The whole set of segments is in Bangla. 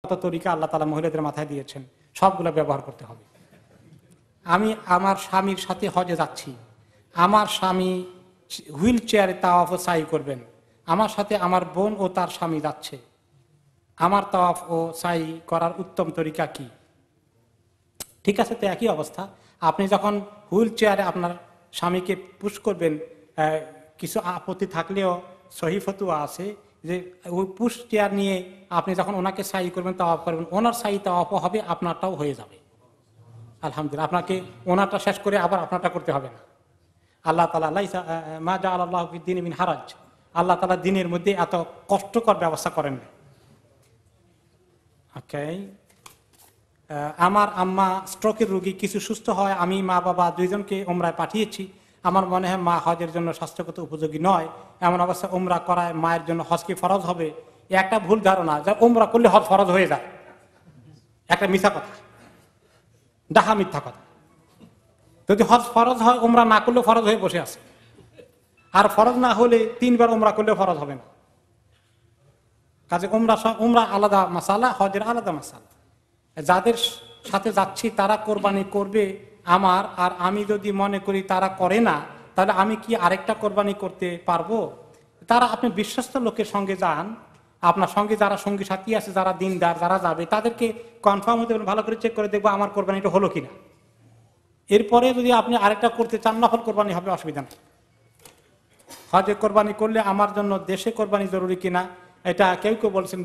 কত তরিকা আল্লাহ তাআলা মহিলাদের মাথায় দিয়েছেন, সবগুলো ব্যবহার করতে হবে। আমি আমার স্বামীর সাথে হজে যাচ্ছি, আমার স্বামী হুইল চেয়ারে তাওয়াফ ও সাই করবেন, আমার সাথে আমার বোন ও তার স্বামী যাচ্ছে, আমার তাওয়াফ ও সাই করার উত্তম তরিকা কি? ঠিক আছে, তো একই অবস্থা। আপনি যখন হুইল চেয়ারে আপনার স্বামীকে পুশ করবেন, কিছু আপত্তি থাকলেও সহিহ ফতোয়া আছে যে ওই পুশ চেয়ার নিয়ে আপনি যখন ওনাকে সাই করবেন, তাওয়াফ করবেন, ওনার সাই তাওয়াফও হবে, আপনারটাও হয়ে যাবে। আলহামদুলিল্লাহ, আপনাকে ওনারটা শেষ করে আবার আপনারটা করতে হবে না। আল্লাহ তাআলা মা জাআলাল্লাহু ফিদ-দীনি মিন হারাজ, আল্লাহ তাআলা দ্বীনের মধ্যে এত কষ্টকর ব্যবস্থা করেন না। ওকে, আমার আম্মা স্ট্রোকের রোগী, কিছু সুস্থ হয়, আমি মা বাবা দুইজনকে উমরায় পাঠিয়েছি। আমার মনে হয় মা হজের জন্য স্বাস্থ্যগত উপযোগী নয়, এমন অবস্থা উমরা করায় মায়ের জন্য হজ কি ফরজ হবে? একটা ভুল ধারণা যে উমরা করলে হজ ফরজ হয়ে যায়, একটা মিথ্যা কথা, ডাহা মিথ্যা কথা। যদি হজ ফরজ হয়, উমরা না করলেও ফরজ হয়ে বসে আছে। আর ফরজ না হলে 3 বার উমরা করলেও ফরজ হবে না। কাজে উমরা আলাদা মাসালা, হজের আলাদা মাসালা। যাদের সাথে যাচ্ছি তারা কোরবানি করবে আমার, আর আমি যদি মনে করি তারা করে না, তাহলে আমি কি আরেকটা কোরবানি করতে পারবো? তারা, আপনি বিশ্বস্ত লোকের সঙ্গে যান, আপনার সঙ্গে যারা সঙ্গী সাথী আছে, যারা দিনদার, যারা যাবে, তাদেরকে কনফার্ম হতে ভালো করে চেক করে দেখবো আমার কোরবানিটা হলো কিনা। এরপরে যদি আপনি আরেকটা করতে চান, নফল কোরবানি হবে, অসুবিধা নেই। হজে কোরবানি করলে আমার জন্য দেশে কোরবানি জরুরি কিনা, এটা কেউ কেউ বলছেন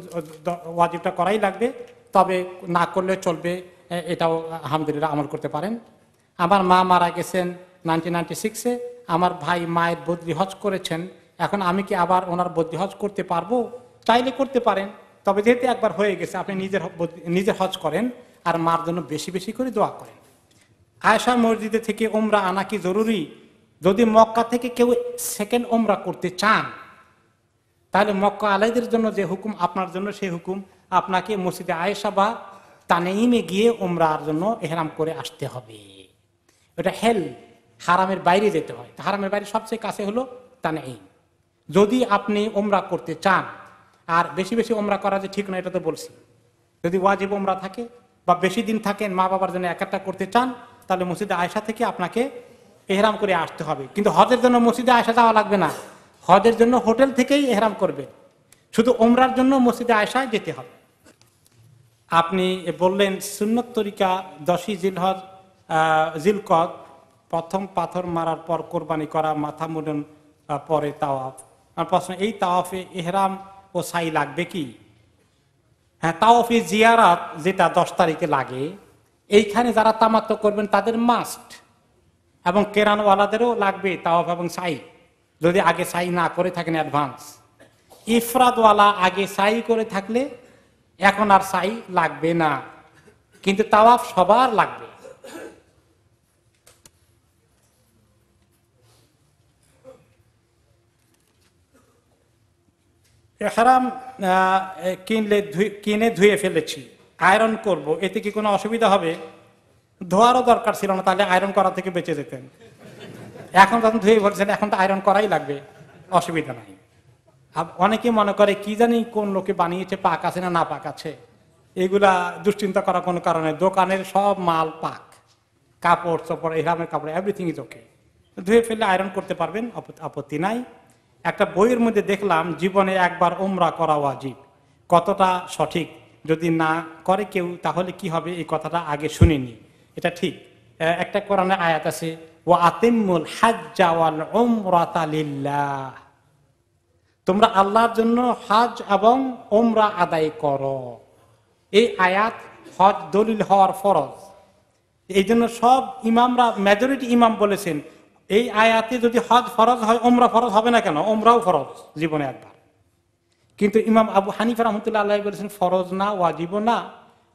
ওয়াজিবটা করাই লাগবে, তবে না করলে চলবে, এটাও আলহামদুলিল্লাহ আমল করতে পারেন। আমার মা মারা গেছেন 1996-এ, আমার ভাই মায়ের বদলি হজ করেছেন, এখন আমি কি আবার ওনার বদলি হজ করতে পারবো? চাইলে করতে পারেন, তবে যেহেতু একবার হয়ে গেছে, আপনি নিজের হজ করেন আর মার জন্য বেশি বেশি করে দোয়া করেন। আয়েশা মসজিদে থেকে উমরা আনা কি জরুরি? যদি মক্কা থেকে কেউ সেকেন্ড উমরা করতে চান, তাহলে মক্কা আলাইদের জন্য যে হুকুম, আপনার জন্য সেই হুকুম, আপনাকে মসজিদে আয়েশা বা তানঈমে গিয়ে উমরার জন্য ইহরাম করে আসতে হবে। এটা হারামের বাইরে যেতে হয়। হারামের বাইরে সবচেয়ে কাছে হলো তানঈম। যদি আপনি উমরা করতে চান, আর বেশি বেশি উমরা করা যে ঠিক না, এটা তো বলছি। যদি ওয়াজিব উমরা থাকে বা বেশি দিন থাকেন, মা বাবার জন্য একটা করতে চান, তাহলে মসজিদে আয়েশা থেকে আপনাকে ইহরাম করে আসতে হবে। কিন্তু হজের জন্য মসজিদে আয়েশা যাওয়া লাগবে না, হজের জন্য হোটেল থেকেই ইহরাম করবে, শুধু উমরার জন্য মসজিদে আয়েশায় যেতে হবে। আপনি বললেন সুন্নত তরিকা 10ই জিলকদ প্রথম পাথর মারার পর কোরবানি করা, মাথা মুন্ডন পরে তাওয়াফ। আমার প্রশ্ন, এই তাওয়াফে ইহরাম ও সাই লাগবে কি? হ্যাঁ, তাওয়াফে জিয়ারাত যেটা 10 তারিখে লাগে, এইখানে যারা তামাত্ম করবেন তাদের মাস্ট, এবং কেরানওয়ালাদেরও লাগবে তাওয়াফ এবং সাই, যদি আগে সাই না করে থাকেন অ্যাডভান্স। ইফরাদওয়ালা আগে সাই করে থাকলে এখন আর সাই লাগবে না, কিন্তু তাওয়াফ সবার লাগবে। ইহরাম কিনে ধুয়ে ফেলেছি, আয়রন করব, এতে কি কোনো অসুবিধা হবে? ধোয়ারও দরকার ছিল না, তাহলে আয়রন করা থেকে বেঁচে যেতেন। এখন যখন ধুয়ে বলছেন, এখন তো আয়রন করাই লাগবে, অসুবিধা নাই। অনেকে মনে করে কি জানি কোন লোকে বানিয়েছে, পাক আছে না না পাক আছে, এগুলা দুশ্চিন্তা করার কোনো কারণে। দোকানের সব মাল পাক, কাপড় চোপড়, ইহরামের কাপড়, এভরিথিং ইজ ওকে। ধুয়ে ফেললে আয়রন করতে পারবেন, আপত্তি নাই। একটা বইয়ের মধ্যে দেখলাম জীবনে একবার উমরা করা ওয়াজিব, কতটা সঠিক, যদি না করে কেউ তাহলে কি হবে, এই কথাটা আগে শুনিনি। এটা ঠিক, একটা কোরআনে আয়াত আছে, ওয়া আতিম্মুল হাজ্জা ওয়াল উমরাতা লিল্লাহ, তোমরা আল্লাহর জন্য হজ এবং উমরা আদায় করো। এই আয়াত হজ দলিল হওয়ার ফরজ। এই জন্য সব ইমামরা, মেজরিটি ইমাম বলেছেন, এই আয়াতে যদি হজ ফরজ হয়, উমরা ফরজ হবে না কেন? উমরাও ফরজ জীবনে একবার। কিন্তু ইমাম আবু হানিফা রাহমাতুল্লাহ আলাইহি বলেছেন ফরজ না, ওয়াজিব না,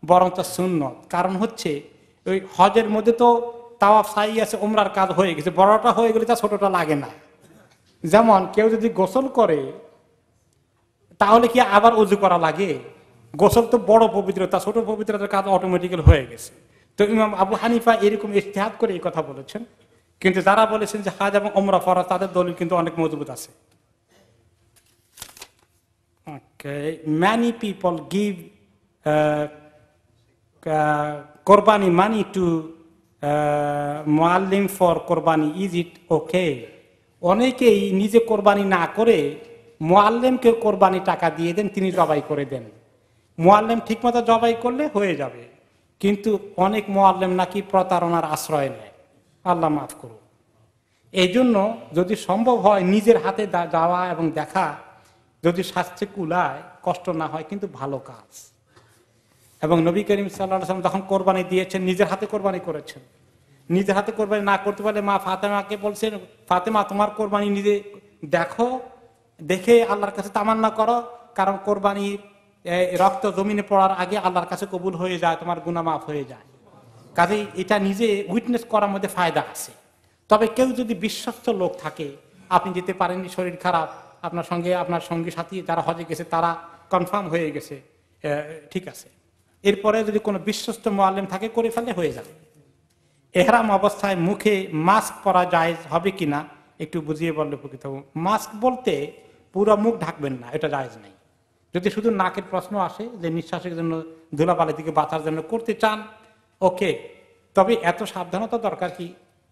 বরং তা সুন্নত। কারণ হচ্ছে ওই হজের মধ্যে তো তাওয়াফ সাই আছে, উমরার কাজ হয়ে গেছে, বড়টা হয়ে গেলে তা ছোটটা লাগে না। যেমন কেউ যদি গোসল করে, তাহলে কি আবার ওযু করা লাগে? গোসল তো বড় পবিত্রতা, ছোট পবিত্রতার কাজ অটোমেটিক্যাল হয়ে গেছে। তো ইমাম আবু হানিফা এরকম ইজতিহাদ করে এই কথা বলেছেন। কিন্তু যারা বলেছেন যে হজ এবং উমরা ফরজ, তাদের দলিল কিন্তু অনেক মজবুত আছে। Many people give কোরবানি মানি টু মুআল্লিম ফর কোরবানি, ইজ ইট ওকে? অনেকেই নিজে কোরবানি না করে মুআল্লিমকে কোরবানি টাকা দিয়ে দেন, তিনি জবাই করে দেন। মুআল্লিম ঠিকমতো জবাই করলে হয়ে যাবে, কিন্তু অনেক মুআল্লিম নাকি প্রতারণার আশ্রয় নেয়। আল্লাহ মাফ করুন। এই জন্য যদি সম্ভব হয় নিজের হাতে যাওয়া এবং দেখা, যদি স্বাস্থ্যে কুলায়, কষ্ট না হয়, কিন্তু ভালো কাজ। এবং নবী করিম সাল্লাল্লাহু আলাইহি ওয়াসাল্লাম যখন কোরবানি দিয়েছেন নিজের হাতে কোরবানি করেছেন। নিজের হাতে কোরবানি না করতে পারলে মা ফাতেমাকে বলছেন, ফাতেমা তোমার কোরবানি নিজে দেখো, দেখে আল্লাহর কাছে তামান্না করো, কারণ কোরবানি রক্ত জমিনে পড়ার আগে আল্লাহর কাছে কবুল হয়ে যায়, তোমার গুনাহ মাফ হয়ে যায়। কাজেই এটা নিজে উইটনেস করার মধ্যে ফায়দা আছে। তবে কেউ যদি বিশ্বস্ত লোক থাকে, আপনি যেতে পারেননি, শরীর খারাপ, আপনার সঙ্গে আপনার সঙ্গী সাথী যারা হজে গেছে তারা কনফার্ম হয়ে গেছে, ঠিক আছে, এরপরে যদি কোনো বিশ্বস্ত মুআল্লিম থাকে করে ফেলে হয়ে যাবে। এহরাম অবস্থায় মুখে মাস্ক পরা জায়েজ হবে কিনা একটু বুঝিয়ে বললে উপকৃত হব। মাস্ক বলতে পুরো মুখ ঢাকবেন না, এটা জায়েজ নেই। যদি শুধু নাকের প্রশ্ন আসে যে নিঃশ্বাসের জন্য, ধুলাবালি থেকে বাঁচার জন্য করতে চান, ওকে, তবে এত সাবধানতা দরকার কি,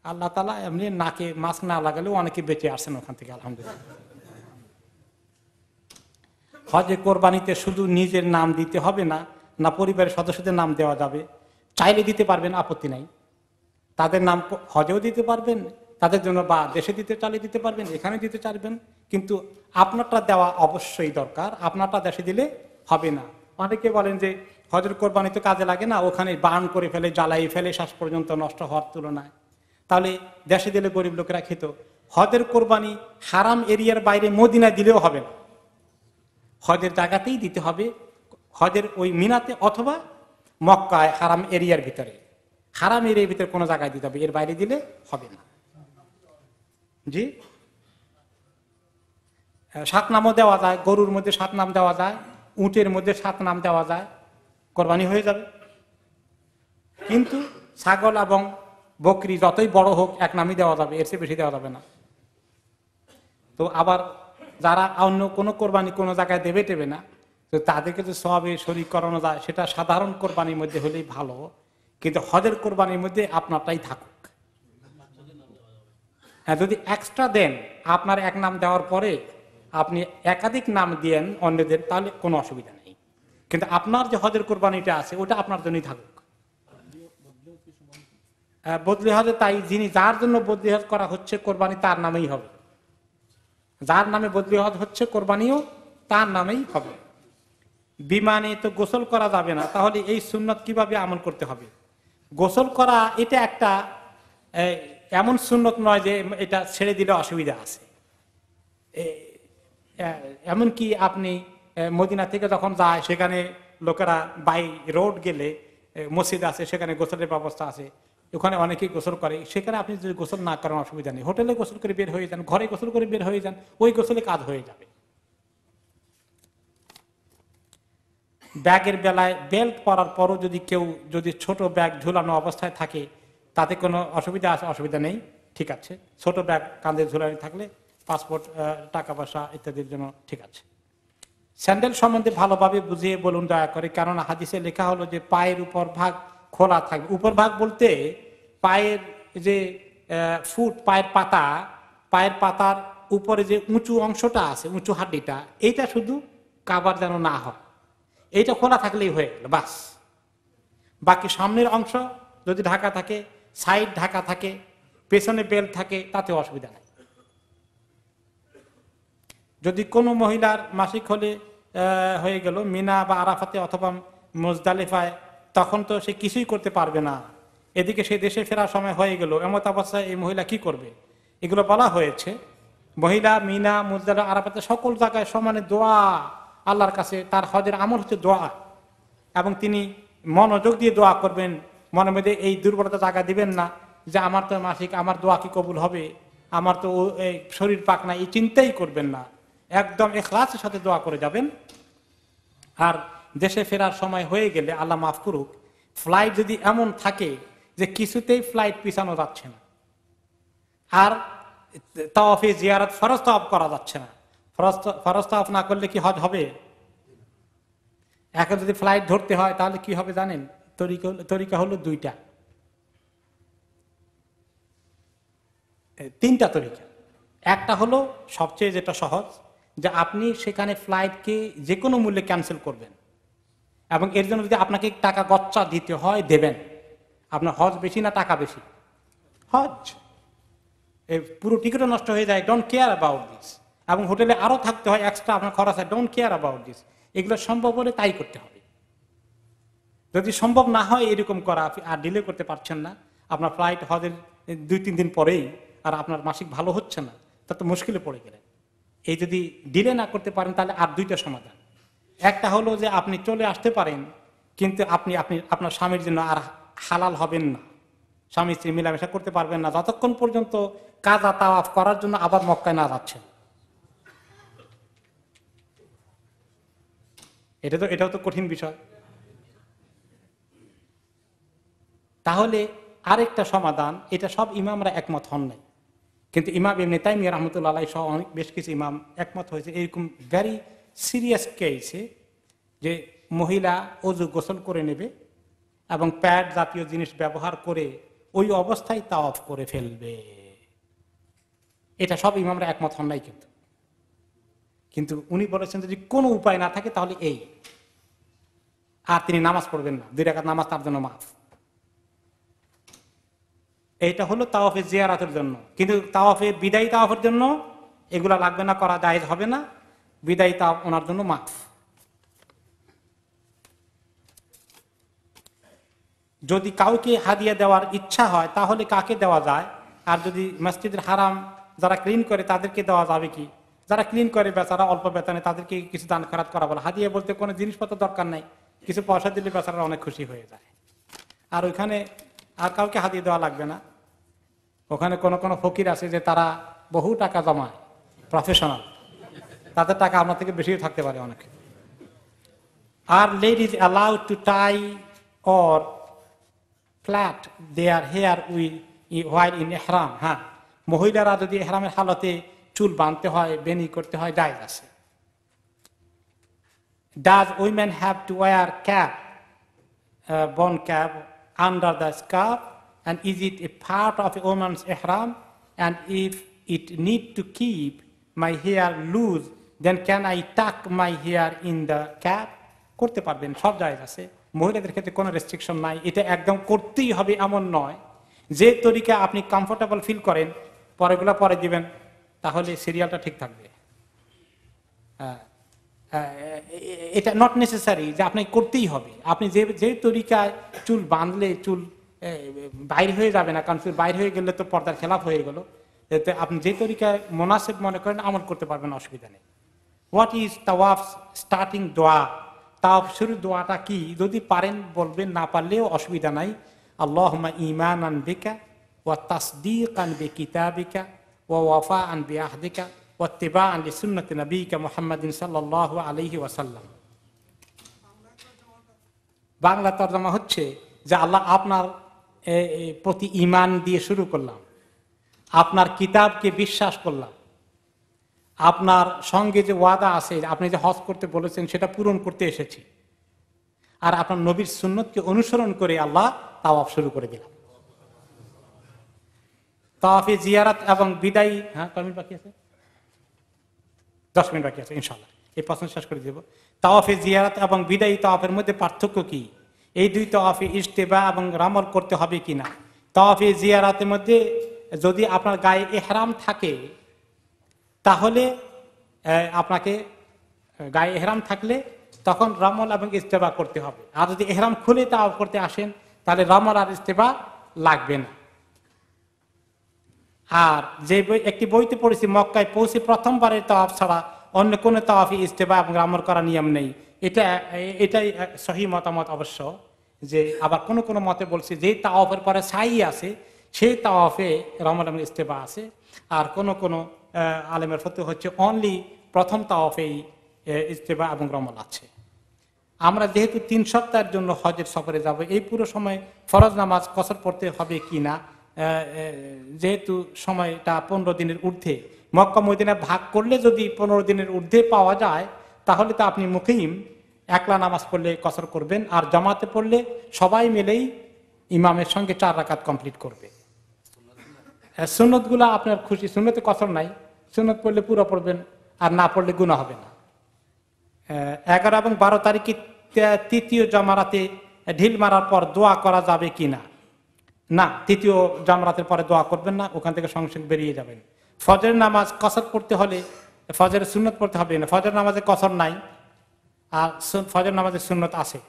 আল্লাহ তাআলা এমনি নাকে মাস্ক না লাগালেও অনেকে বেঁচে আসছেন ওখান থেকে, আলহামদুলিল্লাহ। হজে কোরবানিতে শুধু নিজের নাম দিতে হবে না, না পরিবারের সদস্যদের নাম দেওয়া যাবে? চাইলে দিতে পারবেন, আপত্তি নাই। তাদের নাম হজেও দিতে পারবেন, তাদের জন্য বা দেশে দিতে চালিয়ে দিতে পারবেন, এখানে দিতে চাইবেন, কিন্তু আপনারটা দেওয়া অবশ্যই দরকার। আপনারটা দেশে দিলে হবে না। অনেকে বলেন যে হজের কোরবানি তো কাজে লাগে না, ওখানে বার্ন করে ফেলে, জ্বালাই ফেলে, শ্বাস পর্যন্ত নষ্ট হওয়ার তুলনায়, তাহলে দেশে দিলে গরিব লোকেরা খেত। হজের কোরবানি হারাম এরিয়ার বাইরে মদিনায় দিলেও হবে না, হজের জায়গাতেই দিতে হবে, হজের ওই মিনাতে অথবা মক্কায় হারাম এরিয়ার ভিতরে। হারাম এরিয়ার ভিতরে কোনো জায়গায় দিতে হবে, এর বাইরে দিলে হবে না। জি, 7 নামও দেওয়া যায়, গরুর মধ্যে 7 নাম দেওয়া যায়, উটের মধ্যে 7 নাম দেওয়া যায়, কোরবানি হয়ে যাবে। কিন্তু ছাগল এবং বকরি যতই বড় হোক এক নামই দেওয়া যাবে, এর চেয়ে বেশি দেওয়া যাবে না। তো আবার যারা অন্য কোনো কোরবানি কোনো জায়গায় দেবে টেবে না, তো তাদেরকে যে সওয়াবে শরীক করানো যায়, সেটা সাধারণ কোরবানির মধ্যে হলেই ভালো, কিন্তু হজের কোরবানির মধ্যে আপনারটাই থাকুক। হ্যাঁ, যদি এক্সট্রা দেন, আপনার এক নাম দেওয়ার পরে আপনি একাধিক নাম দেন অন্যদের, তাহলে কোনো অসুবিধা নেই, কিন্তু আপনার যে হজের কোরবানিটা আছে ওটা আপনার জন্যই থাকুক। বদলি হজে তাই, যার জন্য বদলি হজ করা হচ্ছে কোরবানি তার নামেই হবে, যার নামে বদলি হজ হচ্ছে কোরবানিও তার নামেই হবে। বিমানে তো গোসল করা যাবে না, তাহলে এই সুন্নত কিভাবে আমল করতে হবে? গোসল করা এটা একটা এমন সুন্নত নয় যে এটা ছেড়ে দিলে অসুবিধা আছে। এমনকি আপনি মদিনা থেকে যখন যায়, সেখানে লোকেরা বাই রোড গেলে মসজিদ আছে, সেখানে গোসলের ব্যবস্থা আছে, ওখানে অনেকেই গোসল করে, সেখানে আপনি যদি গোসল না করেন অসুবিধা নেই, হোটেলে গোসল করে বের হয়ে যান, ঘরে গোসল করে বের হয়ে যান, ওই গোসলে কাজ হয়ে যাবে। ব্যাগের বেলায় বেল্ট পরার পরও যদি কেউ ছোট ব্যাগ ঝুলানো অবস্থায় থাকে, তাতে কোনো অসুবিধা আছে? অসুবিধা নেই, ঠিক আছে। ছোট ব্যাগ কাঁধে ঝুলানো থাকলে পাসপোর্ট, টাকা পয়সা ইত্যাদির জন্য ঠিক আছে। স্যান্ডেল সম্বন্ধে ভালোভাবে বুঝিয়ে বলুন দয়া করে, কারণ হাদিসে লেখা হলো যে পায়ের উপর ভাগ খোলা থাকবে। উপর ভাগ বলতে পায়ের যে ফুট, পায়ের পাতার উপরে যে উঁচু অংশটা আছে, উঁচু হাড্ডিটা, এইটা শুধু কাভার যেন না হয়, এইটা খোলা থাকলেই হয়ে গেল, বাস। বাকি সামনের অংশ যদি ঢাকা থাকে, সাইড ঢাকা থাকে, পেছনে বেল্ট থাকে, তাতে অসুবিধা নেই। যদি কোনো মহিলার মাসিক হলে হয়ে গেল মিনা বা আরাফাতে অথবা মুজদালিফায়, তখন তো সে কিছুই করতে পারবে না, এদিকে সে দেশে ফেরার সময় হয়ে গেল, এমত অবস্থায় এই মহিলা কি করবে? এগুলো বলা হয়েছে। মহিলা মিনা, মুজদালিফা, আরাফাতে সকল জায়গায় সমানে দোয়া আল্লাহর কাছে, তার হজের আমল হচ্ছে দোয়া, এবং তিনি মনোযোগ দিয়ে দোয়া করবেন, মনের মধ্যে এই দুর্বলতা জায়গা দিবেন না যে আমার তো মাসিক, আমার দোয়া কি কবুল হবে, আমার তো শরীর পাক না, এই চিন্তাই করবেন না, একদম ইখলাসের সাথে দোয়া করে যাবেন। আর দেশে ফেরার সময় হয়ে গেলে আল্লাহ মাফ করুক, ফ্লাইট যদি এমন থাকে যে কিছুতেই ফ্লাইট পিছানো যাচ্ছে না, আর তাওয়াফে জিয়ারত ফরজ তাওয়াফ করা যাচ্ছে না, ফরজ তাওয়াফ না করলে কি হজ হবে? এখন যদি ফ্লাইট ধরতে হয় তাহলে কি হবে জানেন? তরিকা হলো দুইটা, তিনটা তরিকা। একটা হলো সবচেয়ে যেটা সহজ, যে আপনি সেখানে ফ্লাইটকে যে কোনো মূল্যে ক্যান্সেল করবেন, এবং এর জন্য যদি আপনাকে টাকা গচ্চা দিতে হয় দেবেন। আপনার হজ বেশি না টাকা বেশি? হজ। এই পুরো টিকিটও নষ্ট হয়ে যায়, ডোন্ট কেয়ার অ্যাবাউট দিস। এবং হোটেলে আরো থাকতে হয়, এক্সট্রা আপনার খরচ হয়, ডোন্ট কেয়ার অ্যাবাউট দিস। এগুলো সম্ভব হলে তাই করতে হবে। যদি সম্ভব না হয় এরকম করা, আর ডিলে করতে পারছেন না, আপনার ফ্লাইট হজের 2-3 দিন পরেই, আর আপনার মাসিক ভালো হচ্ছে না, তা তো মুশকিলে পড়ে গেলেন। এই যদি ডিলে না করতে পারেন তাহলে আর দুইটা সমাধান। একটা হলো যে আপনি চলে আসতে পারেন, কিন্তু আপনি আপনার স্বামীর জন্য আর হালাল হবেন না, স্বামী স্ত্রী মেলামেশা করতে পারবেন না যতক্ষণ পর্যন্ত কাজা তাওয়াফ করার জন্য আবার মক্কায় না যাচ্ছেন। এটাও তো কঠিন বিষয়। তাহলে আরেকটা সমাধান, এটা সব ইমামরা একমত হন নাই, কিন্তু ইমাম ইবনে তাইমিয়া রাহমাতুল্লাহ আলাইহি সহ বেশ কিছু ইমাম একমত হয়েছে এরকম ভেরি সিরিয়াস কেসে, যে মহিলা অজু গোসল করে নেবে এবং প্যাড জাতীয় জিনিস ব্যবহার করে ওই অবস্থায় তাওয়াফ করে ফেলবে। এটা সব ইমামরা একমত হন নাই, কিন্তু উনি বলেছেন যদি কোনো উপায় না থাকে তাহলে এই, আর তিনি নামাজ পড়বেন না, 2 রাকাত নামাজ তার জন্য মাফ। এইটা হলো তাওয়াফে জিয়ারাতের জন্য। কিন্তু তাওয়াফে বিদায়ী তাওয়াফের জন্য এগুলা লাগবে না, করা জায়েজ হবে না, বিদায়ী তাওয়াফ ওনার জন্য মাফ। যদি কাউকে হাদিয়া দেওয়ার ইচ্ছা হয় তাহলে কাকে দেওয়া যায়? আর যদি মসজিদের হারাম যারা ক্লিন করে তাদেরকে দেওয়া যাবে কি? যারা ক্লিন করে বেচারা অল্প বেতনে, তাদেরকে কিছু দান খয়রাত করা বলে। হাদিয়া বলতে কোনো জিনিসপত্র দরকার নাই, কিছু পয়সা দিলে বেচারা অনেক খুশি হয়ে যায়। আর ওইখানে আর কাউকে হাদিয়া দেওয়া লাগবে না। ওখানে কোনো ফকির আছে যে তারা বহু টাকা জমায়, প্রফেশনাল, তাদের টাকা আপনার থেকে বেশিও থাকতে পারে অনেক। আর ladies allowed to tie or plait their hair while in ihram? হ্যাঁ, মহিলারা যদি ইহরামের হালতে চুল বাঁধতে হয়, বেনি করতে হয়, জায়েজ আছে। Does women have to wear cap, bun cap under the scarf, and is it a part of a woman's ihram? And if it need to keep my hair loose, then can I tuck my hair in the cap? করতে পারবেন, সব জায়েজ আছে, মহিলাদের ক্ষেত্রে কোনো রেস্ট্রিকশন নাই। এটা একদম করতেই হবে এমন নয়। যে তরিকা আপনি কমফোর্টেবল ফিল করেন পরেগুলো পরে দিবেন, তাহলে সিরিয়ালটা ঠিক থাকবে। এটা নট নেসেসারি যে আপনি করতেই হবে। আপনি যে তরিকায় চুল বাঁধলে চুল বাইর হয়ে যাবে না, কারণ চুল বাইর হয়ে গেলে তো পর্দার খেলাফ হয়ে গেল। এতে আপনি যে তরিকায় মুনাসিব মনে করেন আমল করতে পারবেন, অসুবিধা নেই। হোয়াট ইজ তাওয়াফ স্টার্টিং দোয়া? তাওয়াফ শুরুর দোয়াটা কি? যদি পারেন বলবেন, না পারলেও অসুবিধা নাই। আল্লাহুম্মা ঈমানান বিকা ওয়া তাসদীকান বিকিতাবিকা ওয়া ওয়াফাআন বিআহদিকা ওয়া ইত্তিবাআন লিসুন্নতি নবিয়িকা মুহাম্মাদিন সাল্লাল্লাহু আলাইহি ওয়াসাল্লাম। বাংলা তরজমা হচ্ছে যে আল্লাহ আপনার প্রতি ঈমান দিয়ে শুরু করলাম, আপনার কিতাবকে বিশ্বাস করলাম, আপনার সঙ্গে যে ওয়াদা আছে, আপনি যে হজ করতে বলেছেন সেটা পূরণ করতে এসেছি, আর আপনার নবীর সুন্নতকে অনুসরণ করে আল্লাহ তাওয়াফ শুরু করে দিলাম। তাওয়াফে জিয়ারাত এবং বিদায়ী, হ্যাঁ কয় মিনিট বাকি আছে? 10 মিনিট বাকি আছে, ইনশাআল্লাহ এই প্রশ্ন শেষ করে দেব। তাওয়াফে জিয়ারাত এবং বিদায়ী তাওয়াফের মধ্যে পার্থক্য কি? এই দুই তাওয়াফে ইজতিবা এবং রামল করতে হবে কিনা? তাওয়াফে জিয়ারাতের মধ্যে যদি আপনার গায়ে ইহরাম থাকে তাহলে আপনাকে, গায়ে এহরাম থাকলে তখন রামল এবং ইস্তেবা করতে হবে। আর যদি এহরাম খুলে তাওয়াফ করতে আসেন তাহলে রামল আর ইস্তেবা লাগবে না। আর যে একটি বইতে পড়েছি, মক্কায় পৌঁছে প্রথমবারের তাওয়াফ ছাড়া অন্য কোনো তাওয়াফে ইস্তেবা এবং রামল করার নিয়ম নেই। এটাই সহিহ মতামত অবশ্য। যে আবার কোন কোন মতে বলছে যে তাওয়াফের পরে সাই আছে সেই তাওয়াফে রামল এবং ইস্তেবা আছে। আর কোন কোন আলেমের ফতোয়া হচ্ছে অনলি প্রথম তাওয়াফেই ইস্তেবা এবং রমল আছে। আমরা যেহেতু 3 সপ্তাহের জন্য হজের সফরে যাব, এই পুরো সময় ফরজ নামাজ কসর পড়তে হবে কিনা, যেহেতু সময়টা 15 দিনের ঊর্ধ্বে, মক্কা মদিনা ভাগ করলে যদি 15 দিনের ঊর্ধ্বে পাওয়া যায় তাহলে তো আপনি মুকিম, একলা নামাজ পড়লে কসর করবেন, আর জামাতে পড়লে সবাই মিলেই ইমামের সঙ্গে 4 রাকাত কমপ্লিট করবে। সুন্নত গুলা আপনার খুশি, সুন্নতে কসর নাই, সুন্নত পড়লে পুরো পড়বেন, আর না পড়লে গুনাহ হবে না। 11 এবং 12 তারিখে তৃতীয় জামারাতে ঢিল মারার পর দোয়া করা যাবে কিনা? না, তৃতীয় জামারাতের পরে দোয়া করবেন না, ওখান থেকে সঙ্গে সঙ্গে বেরিয়ে যাবেন। ফজরের নামাজ কসর পড়তে হলে ফজরের সুন্নত পড়তে হবে না, ফজর নামাজে কসর নাই, আর ফজর নামাজের সুন্নত আছে।